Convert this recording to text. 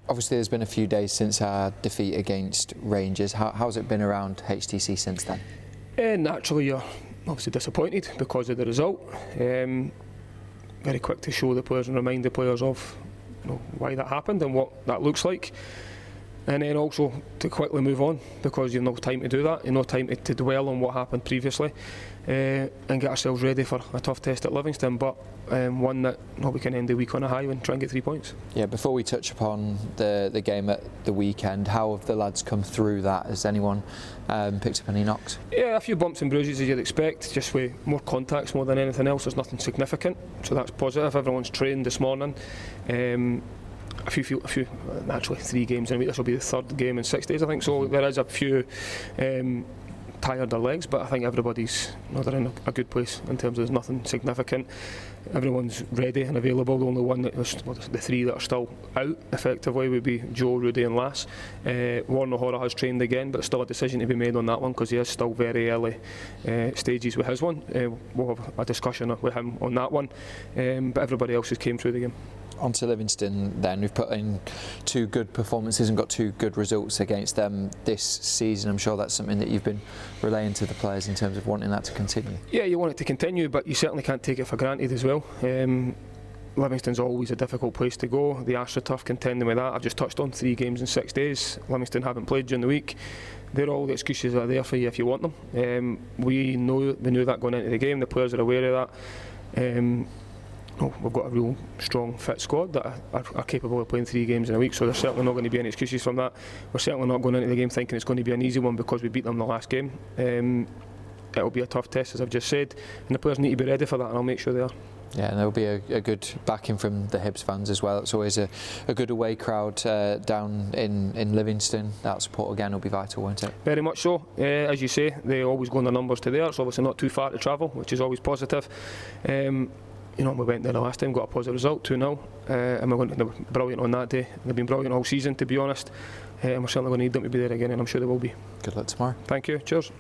Obviously there's been a few days since our defeat against Rangers. How's it been around HTC since then? Naturally you're obviously disappointed because of the result. Very quick to show the players and remind the players of why that happened and what that looks like. And then also to quickly move on, because you've no time to do that, you've no time to dwell on what happened previously, and get ourselves ready for a tough test at Livingston, but one that we can end the week on a high and try and get 3 points. Yeah, before we touch upon the game at the weekend, how have the lads come through that? Has anyone picked up any knocks? Yeah, a few bumps and bruises as you'd expect, just with more contacts more than anything else. There's nothing significant, so that's positive. Everyone's trained this morning. A few, naturally 3 games in a week. This will be the 3rd game in 6 days, I think. So there is a few tired their legs, but I think everybody's they're in a good place in terms of there's nothing significant. Everyone's ready and available. The only one that was, the 3 that are still out effectively would be Joe, Rudy and Lass. Warren O'Hara has trained again, but still a decision to be made on that one because he is still very early stages with his one. We'll have a discussion with him on that one, but everybody else has came through the game. On to Livingston then. We've put in 2 good performances and got 2 good results against them this season. I'm sure that's something that you've been relaying to the players in terms of wanting that to continue. Yeah, you want it to continue, but you certainly can't take it for granted as well. Livingston's always a difficult place to go. The AstroTurf contending with that. I've just touched on 3 games in 6 days. Livingston haven't played during the week. They're all the excuses are there for you if you want them. We knew that going into the game. The players are aware of that. We've got a real strong fit squad that are capable of playing 3 games in a week, so there's certainly not going to be any excuses from that. We're certainly not going into the game thinking it's going to be an easy one because we beat them the last game. It'll be a tough test, as I've just said, and the players need to be ready for that, and I'll make sure they are. Yeah, and there'll be a good backing from the Hibs fans as well. It's always a good away crowd down in Livingston. That support again will be vital, won't it? Very much so. As you say, they always go on their numbers to there. It's obviously not too far to travel, which is always positive. We went there the last time, got a positive result, 2-0, and they were brilliant on that day. They've been brilliant all season, to be honest, and we're certainly going to need them to be there again, and I'm sure they will be. Good luck tomorrow. Thank you, cheers.